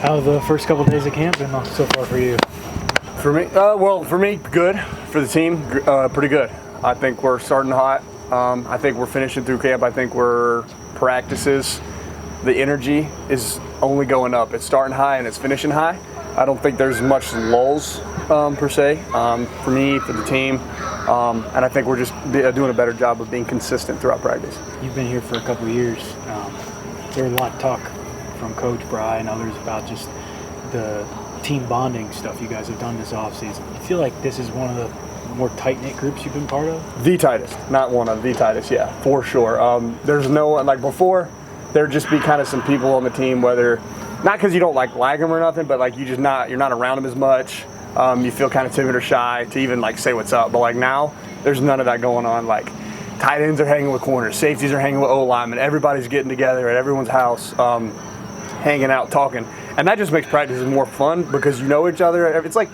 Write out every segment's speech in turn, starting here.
How have the first couple of days of camp been so far for you? For me, good. For the team, pretty good. I think we're starting hot. I think we're finishing through camp. I think we're practices. The energy is only going up. It's starting high and it's finishing high. I don't think there's much lulls per se for me, for the team, and I think we're just doing a better job of being consistent throughout practice. You've been here for a couple of years. There's a lot of talk from Coach Bry and others about just the team bonding stuff you guys have done this offseason. You feel like this is one of the more tight-knit groups you've been part of? The tightest, not one of the tightest, yeah, for sure. There's no one, like before, there'd just be kind of some people on the team, whether, not because you don't like them or nothing, but like you're not around them as much. You feel kind of timid or shy to even like say what's up. But like now, there's none of that going on. Like tight ends are hanging with corners, safeties are hanging with O-linemen, everybody's getting together at everyone's house, hanging out, talking. And that just makes practices more fun because you know each other. It's like,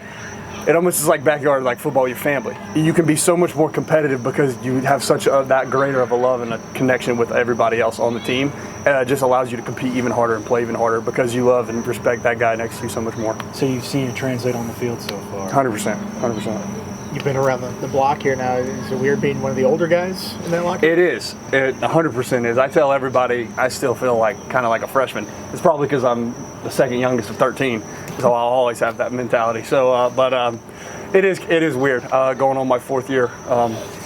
it almost is like backyard, like football, your family. You can be so much more competitive because you have such that greater of a love and a connection with everybody else on the team. And it just allows you to compete even harder and play even harder because you love and respect that guy next to you so much more. So you've seen it translate on the field so far? 100%. You've been around the block here now. Is it weird being one of the older guys in that locker room? It is. It 100% is. I tell everybody I still feel like kind of like a freshman. It's probably because I'm the second youngest of 13, so I'll always have that mentality. So, it is weird going on my fourth year.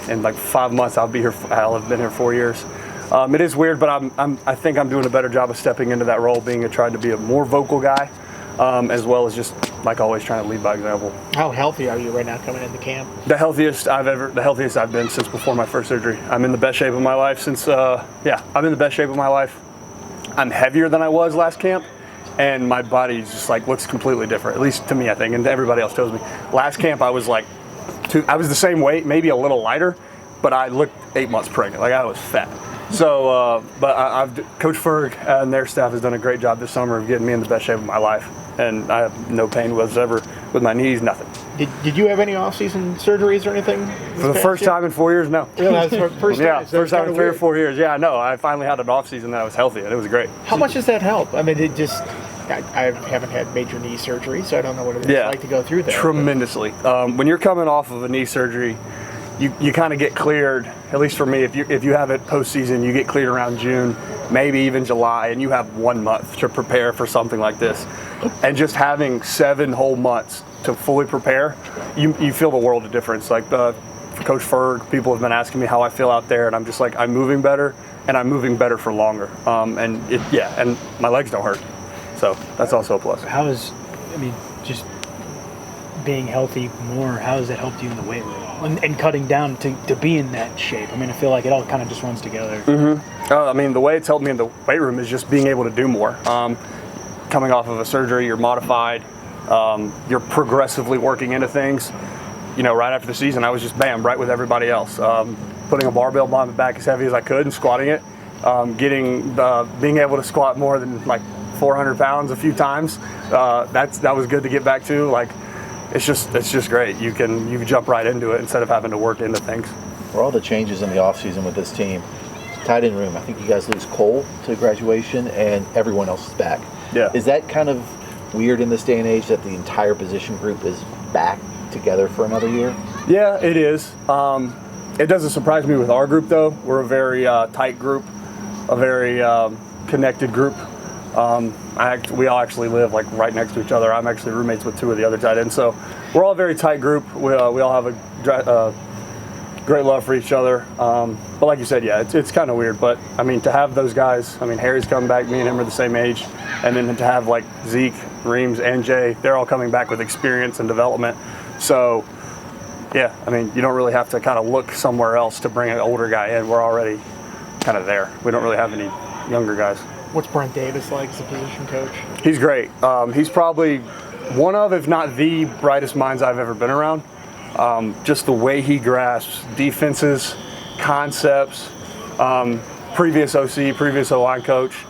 In like 5 months, I'll have been here 4 years. It is weird, but I think I'm doing a better job of stepping into that role, trying to be a more vocal guy, as well as just like always trying to lead by example. How healthy are you right now coming into camp? The healthiest I've been since before my first surgery. I'm in the best shape of my life since. I'm in the best shape of my life. I'm heavier than I was last camp, and my body just like looks completely different. At least to me, I think, and everybody else tells me. Last camp, I was like, I was the same weight, maybe a little lighter, but I looked 8 months pregnant. Like I was fat. So, Coach Ferg and their staff has done a great job this summer of getting me in the best shape of my life, and I have no pain whatsoever with my knees, nothing. Did you have any off-season surgeries or anything? For the first time in 4 years, no. Really? That's the first time? Yeah, first time in 3 or 4 years. Yeah, no, I finally had an off-season that I was healthy, and it was great. How much does that help? I mean, I haven't had major knee surgery, so I don't know what it's like to go through that. Tremendously. When you're coming off of a knee surgery, you kind of get cleared, at least for me, if you have it postseason, you get cleared around June, maybe even July, and you have 1 month to prepare for something like this. And just having 7 whole months to fully prepare, you feel the world of difference. Like for Coach Ferg, people have been asking me how I feel out there, and I'm just like, I'm moving better, and I'm moving better for longer. And my legs don't hurt. So that's also a plus. Just being healthy more, how has it helped you in the weight room? And cutting down to be in that shape. I mean, I feel like it all kind of just runs together. Mm-hmm. The way it's helped me in the weight room is just being able to do more. Coming off of a surgery, you're modified. You're progressively working into things. Right after the season, I was just right with everybody else. Putting a barbell behind my back as heavy as I could and squatting it. Being able to squat more than like 400 pounds a few times. That was good to get back to. Like, it's just great. You can jump right into it instead of having to work into things. For all the changes in the offseason with this team, tight end room, I think you guys lose Cole to graduation and everyone else is back. Yeah. Is that kind of weird in this day and age that the entire position group is back together for another year? Yeah, it is. It doesn't surprise me with our group, though. We're a very tight group, a very connected group. We all actually live like right next to each other. I'm actually roommates with 2 of the other tight ends, so we're all a very tight group. We all have a great love for each other. But like you said, yeah, it's kind of weird. But I mean, to have those guys, Harry's coming back. Me and him are the same age, and then to have like Zeke, Reams, and Jay, they're all coming back with experience and development. So yeah, you don't really have to kind of look somewhere else to bring an older guy in. We're already kind of there. We don't really have any younger guys. What's Brent Davis like as a position coach? He's great. He's probably one of, if not the brightest minds I've ever been around. Just the way he grasps defenses, concepts, previous OC, previous O-line coach,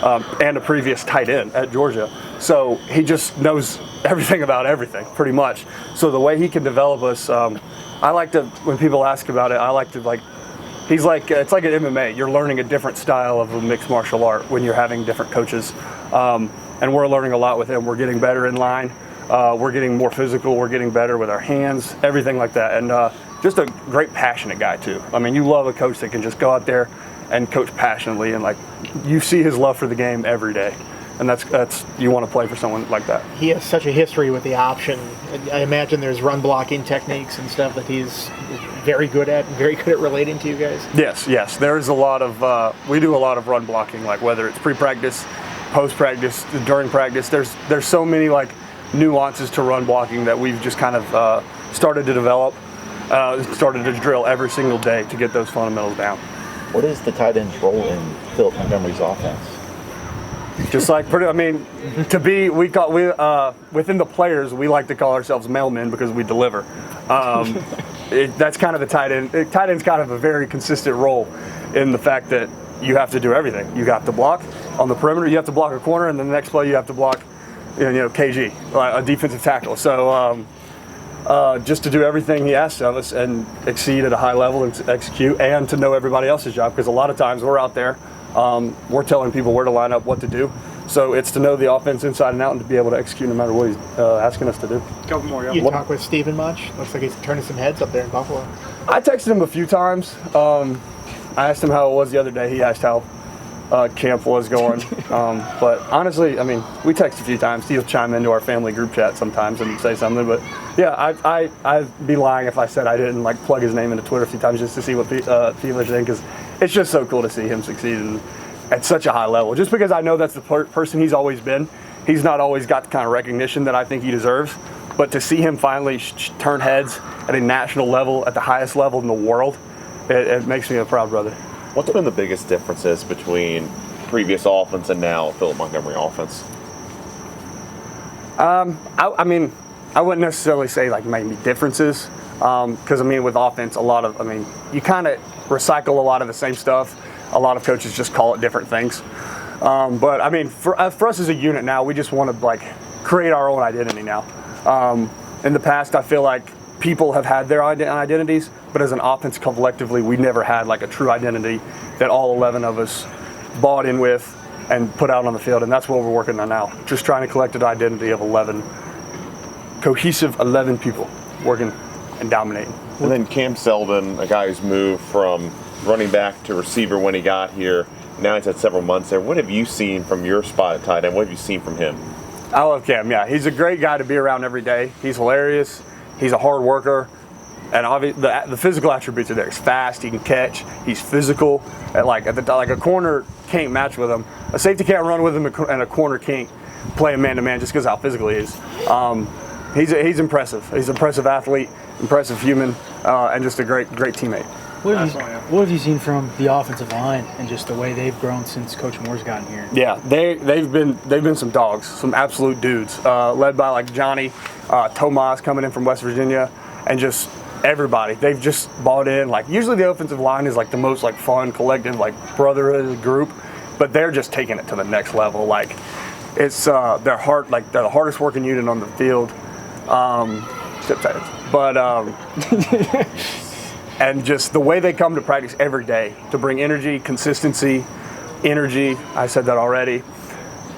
and a previous tight end at Georgia. So he just knows everything about everything, pretty much. So the way he can develop us, I like to, when people ask about it, I like to it's like an MMA. You're learning a different style of a mixed martial art when you're having different coaches. and we're learning a lot with him. We're getting better in line. We're getting more physical. We're getting better with our hands, everything like that. And just a great passionate guy too. I mean, you love a coach that can just go out there and coach passionately, and like you see his love for the game every day. And that's you want to play for someone like that. He has such a history with the option. I imagine there's run blocking techniques and stuff that he's very good at and very good at relating to you guys. Yes. There is a lot of we do a lot of run blocking, like whether it's pre-practice, post-practice, during practice. There's so many like nuances to run blocking that we've just kind of started to develop, started to drill every single day to get those fundamentals down. What is the tight end's role in Philip Montgomery's offense? Just like, within the players, we like to call ourselves mailmen because we deliver. That's kind of the tight end. Tight end's kind of a very consistent role in the fact that you have to do everything. You have to block on the perimeter, you have to block a corner, and then the next play you have to block, KG, a defensive tackle. So just to do everything he asks of us and exceed at a high level and to execute and to know everybody else's job, because a lot of times we're out there, we're telling people where to line up, what to do. So it's to know the offense inside and out and to be able to execute no matter what he's asking us to do. Couple more. You talk with Steven much? Looks like he's turning some heads up there in Buffalo. I texted him a few times. I asked him how it was the other day. He asked how camp was going. But honestly, I mean, we text a few times. He'll chime into our family group chat sometimes and say something. But yeah, I'd be lying if I said I didn't like plug his name into Twitter a few times just to see what people are saying, because it's just so cool to see him succeed at such a high level. Just because I know that's the person he's always been. He's not always got the kind of recognition that I think he deserves. But to see him finally turn heads at a national level, at the highest level in the world, it makes me a proud brother. What's been the biggest differences between previous offense and now Philip Montgomery offense? I mean, I wouldn't necessarily say like maybe differences, because I mean with offense, you kind of recycle a lot of the same stuff. A lot of coaches just call it different things. But I mean, for us as a unit now, we just want to like create our own identity now. In the past, I feel like people have had their identities, but as an offense collectively, we never had like a true identity that all 11 of us bought in with and put out on the field, and that's what we're working on now. Just trying to collect an identity of 11, cohesive 11 people working and dominating. And then Cam Selden, a guy who's moved from running back to receiver when he got here. Now he's had several months there. What have you seen from your spot at tight end? What have you seen from him? I love Cam, yeah. He's a great guy to be around every day. He's hilarious. He's a hard worker. And obviously, the physical attributes are there. He's fast. He can catch. He's physical. Like a corner can't match with him. A safety can't run with him, and a corner can't play him man-to-man just because how physical he is. He's impressive. He's an impressive athlete, impressive human, and just a great teammate. What have you seen from the offensive line and just the way they've grown since Coach Moore's gotten here? Yeah, they've been some dogs, some absolute dudes, led by like Johnny, Tomas coming in from West Virginia, and just everybody. They've just bought in. Like usually the offensive line is like the most like fun, collective, like brotherhood group, but they're just taking it to the next level. Like it's they're the hardest working unit on the field. And just the way they come to practice every day to bring consistency, I said that already.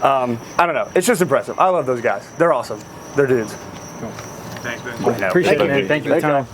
I don't know. It's just impressive. I love those guys. They're awesome. They're dudes. Cool. Thanks, Ben. Appreciate it, man. Thank you for the time.